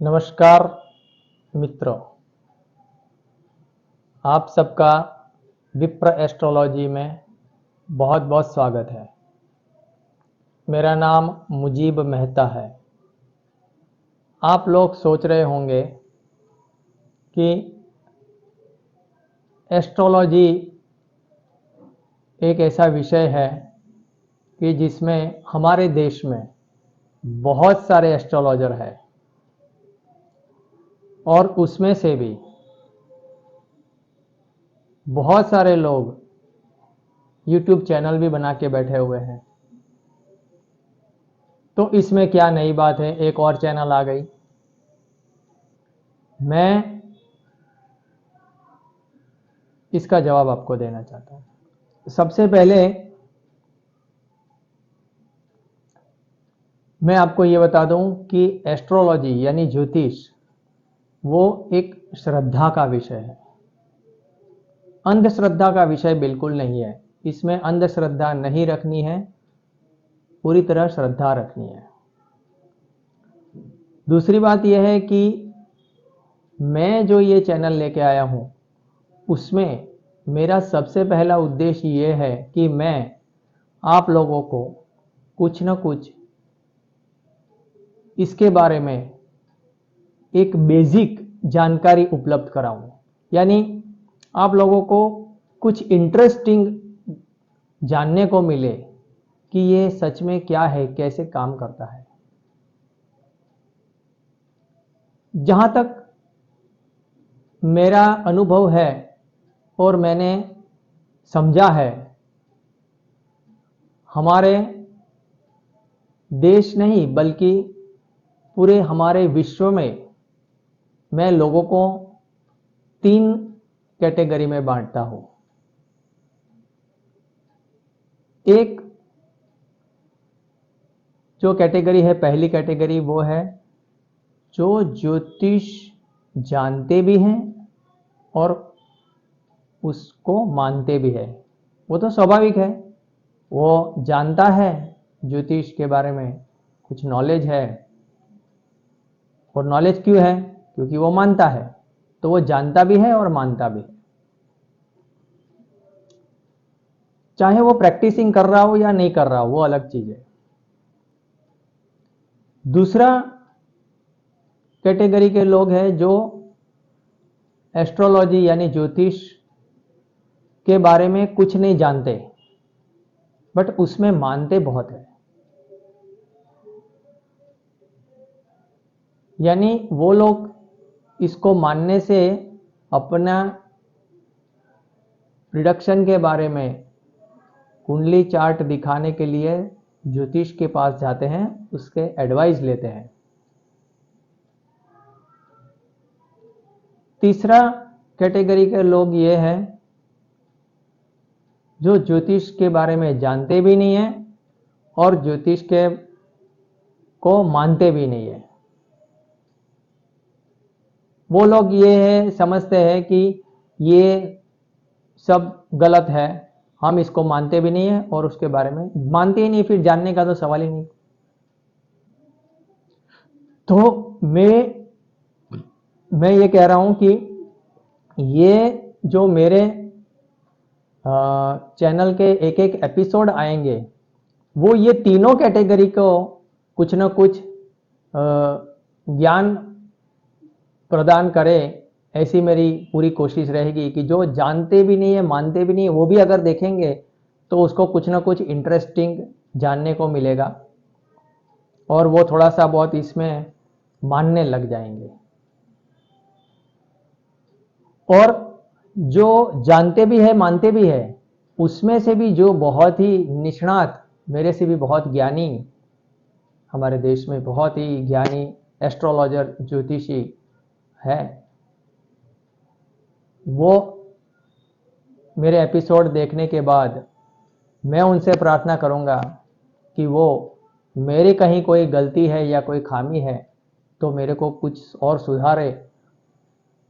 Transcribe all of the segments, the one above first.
नमस्कार मित्रों, आप सबका विप्र एस्ट्रोलॉजी में बहुत बहुत स्वागत है। मेरा नाम मुजीब मेहता है। आप लोग सोच रहे होंगे कि एस्ट्रोलॉजी एक ऐसा विषय है कि जिसमें हमारे देश में बहुत सारे एस्ट्रोलॉजर हैं और उसमें से भी बहुत सारे लोग YouTube चैनल भी बना के बैठे हुए हैं। तो इसमें क्या नई बात है, एक और चैनल आ गई। मैं इसका जवाब आपको देना चाहता हूं। सबसे पहले मैं आपको ये बता दूं कि एस्ट्रोलॉजी यानी ज्योतिष वो एक श्रद्धा का विषय है, अंधश्रद्धा का विषय बिल्कुल नहीं है। इसमें अंधश्रद्धा नहीं रखनी है, पूरी तरह श्रद्धा रखनी है। दूसरी बात यह है कि मैं जो ये चैनल लेके आया हूं उसमें मेरा सबसे पहला उद्देश्य ये है कि मैं आप लोगों को कुछ न कुछ इसके बारे में एक बेसिक जानकारी उपलब्ध कराऊं, यानी आप लोगों को कुछ इंटरेस्टिंग जानने को मिले कि ये सच में क्या है, कैसे काम करता है। जहां तक मेरा अनुभव है और मैंने समझा है, हमारे देश नहीं बल्कि पूरे हमारे विश्व में मैं लोगों को 3 कैटेगरी में बांटता हूं। एक जो कैटेगरी है, पहली कैटेगरी वो है जो ज्योतिष जानते भी हैं और उसको मानते भी है। वो तो स्वाभाविक है, वो जानता है ज्योतिष के बारे में, कुछ नॉलेज है। और नॉलेज क्यों है? क्योंकि वो मानता है, तो वो जानता भी है और मानता भी है, चाहे वो प्रैक्टिसिंग कर रहा हो या नहीं कर रहा हो, वो अलग चीज है। दूसरा कैटेगरी के लोग हैं जो एस्ट्रोलॉजी यानी ज्योतिष के बारे में कुछ नहीं जानते बट उसमें मानते बहुत है। यानी वो लोग इसको मानने से अपना प्रिडिक्शन के बारे में कुंडली चार्ट दिखाने के लिए ज्योतिष के पास जाते हैं, उसके एडवाइस लेते हैं। तीसरा कैटेगरी के लोग ये हैं जो ज्योतिष के बारे में जानते भी नहीं है और ज्योतिष के को मानते भी नहीं है। वो लोग ये है समझते हैं कि ये सब गलत है, हम इसको मानते भी नहीं है और उसके बारे में मानते ही नहीं, फिर जानने का तो सवाल ही नहीं। तो मैं ये कह रहा हूं कि ये जो मेरे चैनल के एक एक एपिसोड आएंगे वो ये तीनों कैटेगरी को कुछ न कुछ ज्ञान प्रदान करे, ऐसी मेरी पूरी कोशिश रहेगी कि जो जानते भी नहीं है, मानते भी नहीं है, वो भी अगर देखेंगे तो उसको कुछ ना कुछ इंटरेस्टिंग जानने को मिलेगा और वो थोड़ा सा बहुत इसमें मानने लग जाएंगे। और जो जानते भी है, मानते भी है, उसमें से भी जो बहुत ही निष्णात, मेरे से भी बहुत ज्ञानी, हमारे देश में बहुत ही ज्ञानी एस्ट्रोलॉजर ज्योतिषी है, वो मेरे एपिसोड देखने के बाद मैं उनसे प्रार्थना करूंगा कि वो मेरी कहीं कोई गलती है या कोई खामी है तो मेरे को कुछ और सुधारे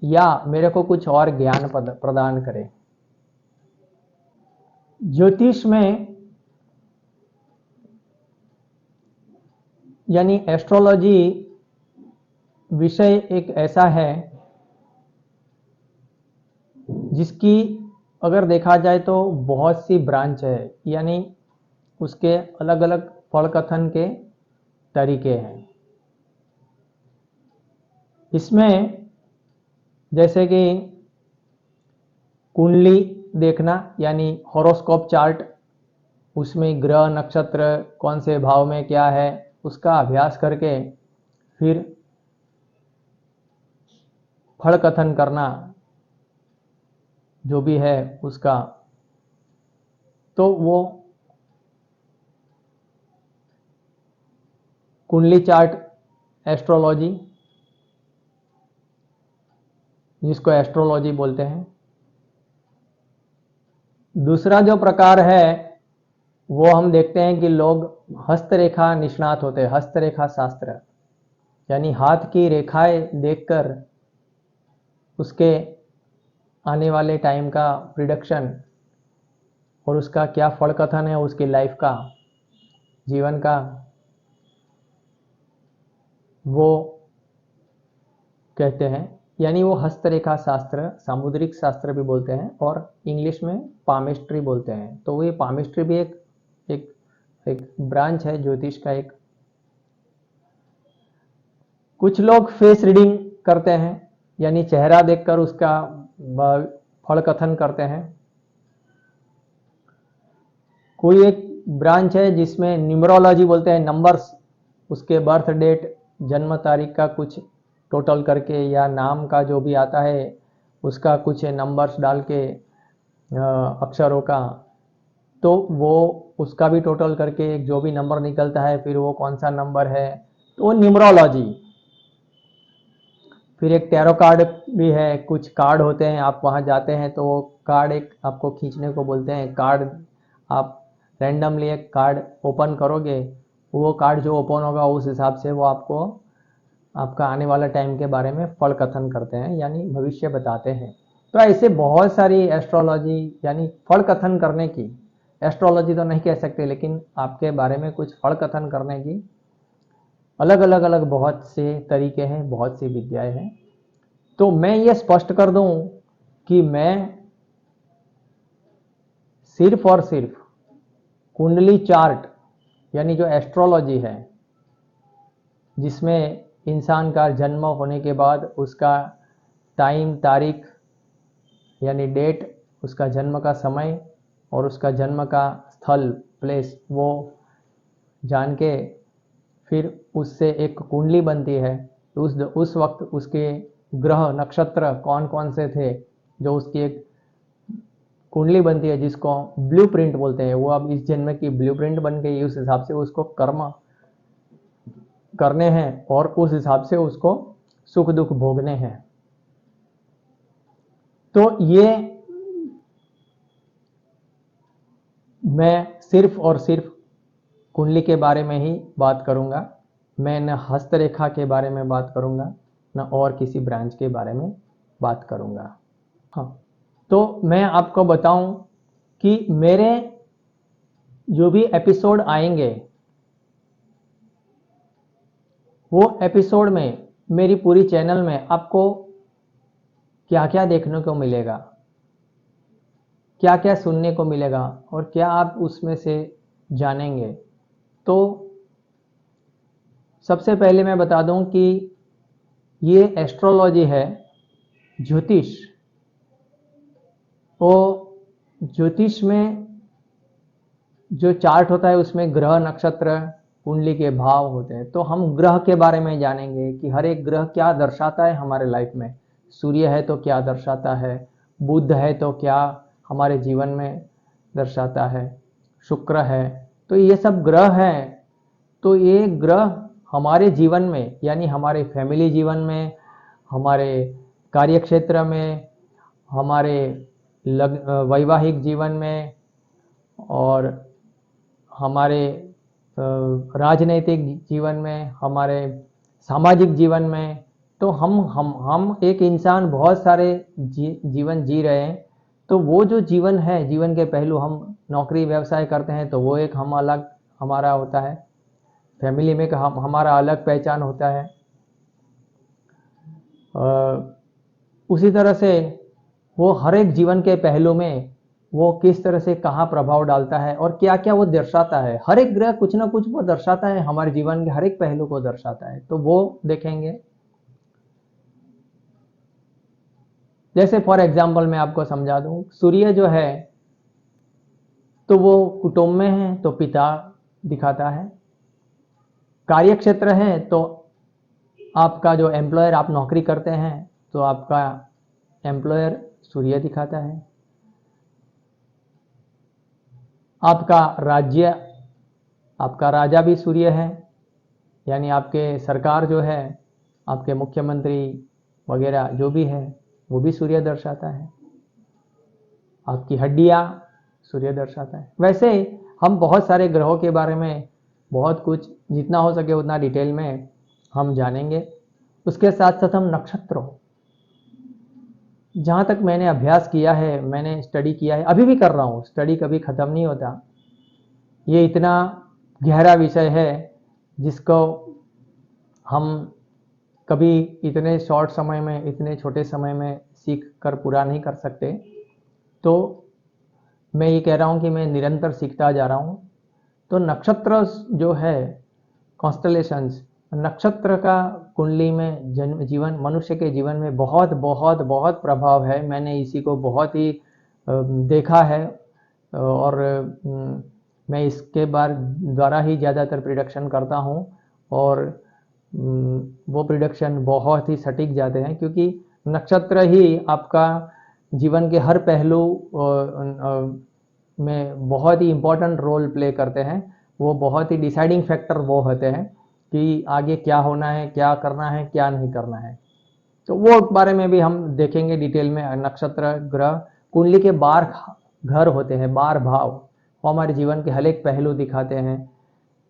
या मेरे को कुछ और ज्ञान प्रदान करे। ज्योतिष में यानी एस्ट्रोलॉजी विषय एक ऐसा है जिसकी अगर देखा जाए तो बहुत सी ब्रांच है, यानी उसके अलग अलग फल कथन के तरीके हैं। इसमें जैसे कि कुंडली देखना यानी हॉरोस्कोप चार्ट, उसमें ग्रह नक्षत्र कौन से भाव में क्या है उसका अभ्यास करके फिर फल कथन करना जो भी है उसका, तो वो कुंडली चार्ट एस्ट्रोलॉजी, जिसको एस्ट्रोलॉजी बोलते हैं। दूसरा जो प्रकार है वो हम देखते हैं कि लोग हस्तरेखा निष्णात होते हैं, हस्तरेखा शास्त्र, यानी हाथ की रेखाएं देखकर उसके आने वाले टाइम का प्रिडिक्शन और उसका क्या फल कथन है उसकी लाइफ का, जीवन का, वो कहते हैं। यानी वो हस्तरेखा शास्त्र, सामुद्रिक शास्त्र भी बोलते हैं और इंग्लिश में पामिस्ट्री बोलते हैं। तो ये पामिस्ट्री भी एक एक एक ब्रांच है ज्योतिष का एक। कुछ लोग फेस रीडिंग करते हैं, यानी चेहरा देखकर उसका फल कथन करते हैं। कोई एक ब्रांच है जिसमें न्यूमरोलॉजी बोलते हैं, नंबर्स, उसके बर्थ डेट, जन्म तारीख का कुछ टोटल करके या नाम का जो भी आता है उसका कुछ नंबर्स डाल के अक्षरों का, तो वो उसका भी टोटल करके एक जो भी नंबर निकलता है फिर वो कौन सा नंबर है, तो वो न्यूमरोलॉजी। फिर एक टैरो कार्ड भी है, कुछ कार्ड होते हैं, आप वहाँ जाते हैं तो वो कार्ड एक आपको खींचने को बोलते हैं। कार्ड आप रैंडमली एक कार्ड ओपन करोगे, वो कार्ड जो ओपन होगा उस हिसाब से वो आपको आपका आने वाला टाइम के बारे में फल कथन करते हैं, यानी भविष्य बताते हैं। तो ऐसे बहुत सारी एस्ट्रोलॉजी, यानी फल कथन करने की, एस्ट्रोलॉजी तो नहीं कह सकते लेकिन आपके बारे में कुछ फल कथन करने की अलग अलग अलग बहुत से तरीके हैं, बहुत सी विद्याएं हैं। तो मैं ये स्पष्ट कर दूं कि मैं सिर्फ और सिर्फ कुंडली चार्ट यानी जो एस्ट्रोलॉजी है, जिसमें इंसान का जन्म होने के बाद उसका टाइम, तारीख यानी डेट, उसका जन्म का समय और उसका जन्म का स्थल, प्लेस, वो जान के फिर उससे एक कुंडली बनती है। तो उस वक्त उसके ग्रह नक्षत्र कौन कौन से थे, जो उसकी एक कुंडली बनती है जिसको ब्लूप्रिंट बोलते हैं। वो अब इस जन्म की ब्लूप्रिंट बन गई, उस हिसाब से उसको कर्म करने हैं और उस हिसाब से उसको सुख दुख भोगने हैं। तो ये मैं सिर्फ और सिर्फ कुंडली के बारे में ही बात करूंगा। मैं न हस्तरेखा के बारे में बात करूंगा न और किसी ब्रांच के बारे में बात करूंगा। हाँ, तो मैं आपको बताऊं कि मेरे जो भी एपिसोड आएंगे वो एपिसोड में मेरी पूरी चैनल में आपको क्या क्या देखने को मिलेगा, क्या क्या सुनने को मिलेगा और क्या आप उसमें से जानेंगे। तो सबसे पहले मैं बता दूं कि ये एस्ट्रोलॉजी है, ज्योतिष। तो ज्योतिष में जो चार्ट होता है उसमें ग्रह नक्षत्र कुंडली के भाव होते हैं। तो हम ग्रह के बारे में जानेंगे कि हर एक ग्रह क्या दर्शाता है हमारे लाइफ में। सूर्य है तो क्या दर्शाता है, बुध है तो क्या हमारे जीवन में दर्शाता है, शुक्र है, तो ये सब ग्रह हैं। तो ये ग्रह हमारे जीवन में, यानी हमारे फैमिली जीवन में, हमारे कार्यक्षेत्र में, हमारे वैवाहिक जीवन में और हमारे राजनीतिक जीवन में, हमारे सामाजिक जीवन में, तो हम एक इंसान बहुत सारे जीवन जी रहे हैं। तो वो जो जीवन है, जीवन के पहलू, हम नौकरी व्यवसाय करते हैं तो वो एक हम अलग हमारा होता है, फैमिली में हमारा अलग पहचान होता है, उसी तरह से वो हर एक जीवन के पहलू में वो किस तरह से कहाँ प्रभाव डालता है और क्या क्या वो दर्शाता है। हर एक ग्रह कुछ ना कुछ वो दर्शाता है, हमारे जीवन के हर एक पहलू को दर्शाता है, तो वो देखेंगे। जैसे फॉर एग्जाम्पल मैं आपको समझा दूं, सूर्य जो है तो वो कुटुंब में है तो पिता दिखाता है, कार्य क्षेत्र है तो आपका जो एम्प्लॉयर, आप नौकरी करते हैं तो आपका एम्प्लॉयर सूर्य दिखाता है। आपका राज्य, आपका राजा भी सूर्य है, यानी आपके सरकार जो है, आपके मुख्यमंत्री वगैरह जो भी है वो भी सूर्य दर्शाता है। आपकी हड्डियां सूर्य दर्शाता है। वैसे हम बहुत सारे ग्रहों के बारे में बहुत कुछ जितना हो सके उतना डिटेल में हम जानेंगे। उसके साथ साथ हम नक्षत्रों, जहाँ तक मैंने अभ्यास किया है, मैंने स्टडी किया है, अभी भी कर रहा हूँ, स्टडी कभी ख़त्म नहीं होता। ये इतना गहरा विषय है जिसको हम कभी इतने शॉर्ट समय में, इतने छोटे समय में सीख कर पूरा नहीं कर सकते। तो मैं ये कह रहा हूँ कि मैं निरंतर सीखता जा रहा हूँ। तो नक्षत्र जो है, कॉन्स्टलेशंस, नक्षत्र का कुंडली में जन्म जीवन, मनुष्य के जीवन में बहुत बहुत बहुत प्रभाव है। मैंने इसी को बहुत ही देखा है और मैं इसके द्वारा ही ज़्यादातर प्रिडिक्शन करता हूँ और वो प्रिडिक्शन बहुत ही सटीक जाते हैं, क्योंकि नक्षत्र ही आपका जीवन के हर पहलू में बहुत ही इम्पोर्टेंट रोल प्ले करते हैं। वो बहुत ही डिसाइडिंग फैक्टर वो होते हैं कि आगे क्या होना है, क्या करना है, क्या नहीं करना है। तो वो बारे में भी हम देखेंगे डिटेल में। नक्षत्र ग्रह कुंडली के 12 घर होते हैं, 12 भाव, वो हमारे जीवन के हर एक पहलू दिखाते हैं।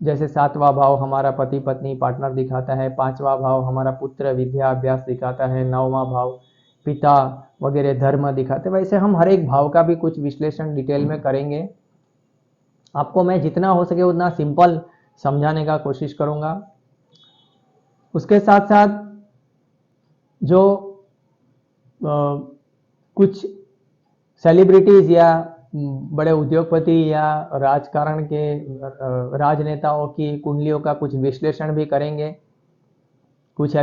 जैसे 7वां भाव हमारा पति पत्नी पार्टनर दिखाता है, 5वां भाव हमारा पुत्र विद्या अभ्यास दिखाता है, 9वां भाव पिता वगैरह धर्म दिखाते हैं। वैसे हम हर एक भाव का भी कुछ विश्लेषण डिटेल में करेंगे। आपको मैं जितना हो सके उतना सिंपल समझाने का कोशिश करूंगा। उसके साथ साथ जो कुछ सेलिब्रिटीज या बड़े उद्योगपति या राजकारण के राजनेताओं की कुंडलियों का कुछ विश्लेषण भी करेंगे कुछ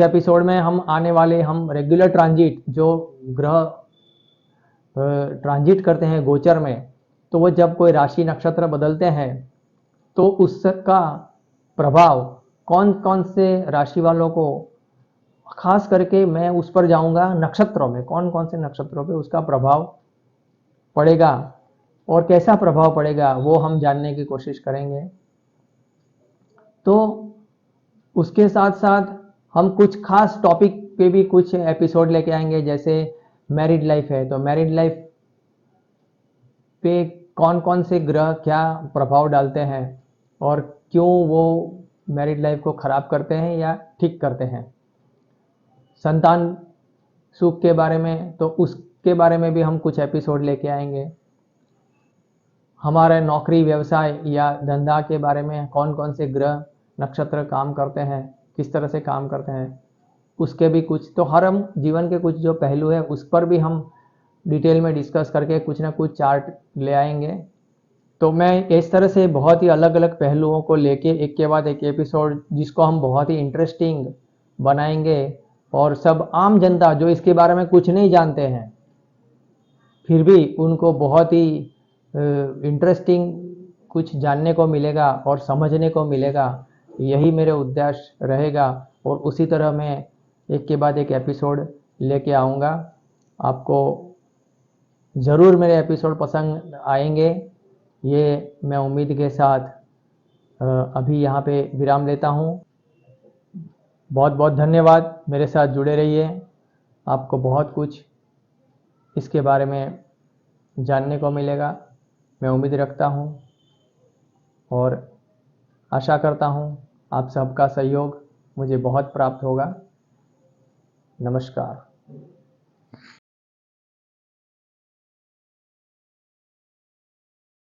एपिसोड में हम आने वाले, हम रेगुलर ट्रांजिट जो ग्रह ट्रांजिट करते हैं गोचर में, तो वो जब कोई राशि नक्षत्र बदलते हैं तो उसका प्रभाव कौन कौन से राशि वालों को, खास करके मैं उस पर जाऊंगा नक्षत्रों में, कौन कौन से नक्षत्रों पे उसका प्रभाव पड़ेगा और कैसा प्रभाव पड़ेगा वो हम जानने की कोशिश करेंगे। तो उसके साथ साथ हम कुछ खास टॉपिक पे भी कुछ एपिसोड लेके आएंगे। जैसे मैरिड लाइफ है तो मैरिड लाइफ पे कौन कौन से ग्रह क्या प्रभाव डालते हैं और क्यों वो मैरिड लाइफ को खराब करते हैं या ठीक करते हैं। संतान सुख के बारे में, तो उसके बारे में भी हम कुछ एपिसोड लेके आएंगे। हमारे नौकरी व्यवसाय या धंधा के बारे में कौन कौन से ग्रह नक्षत्र काम करते हैं, किस तरह से काम करते हैं, उसके भी कुछ। तो हर हम जीवन के कुछ जो पहलू है उस पर भी हम डिटेल में डिस्कस करके कुछ ना कुछ चार्ट ले आएंगे। तो मैं इस तरह से बहुत ही अलग अलग पहलुओं को लेके एक के बाद एक एपिसोड, जिसको हम बहुत ही इंटरेस्टिंग बनाएंगे और सब आम जनता जो इसके बारे में कुछ नहीं जानते हैं फिर भी उनको बहुत ही इंटरेस्टिंग कुछ जानने को मिलेगा और समझने को मिलेगा। यही मेरे उद्देश्य रहेगा और उसी तरह मैं एक के बाद एक एपिसोड लेके आऊँगा। आपको ज़रूर मेरे एपिसोड पसंद आएंगे, ये मैं उम्मीद के साथ अभी यहाँ पे विराम लेता हूँ। बहुत बहुत धन्यवाद, मेरे साथ जुड़े रहिए। आपको बहुत कुछ इसके बारे में जानने को मिलेगा, मैं उम्मीद रखता हूँ और आशा करता हूँ आप सबका सहयोग मुझे बहुत प्राप्त होगा। नमस्कार।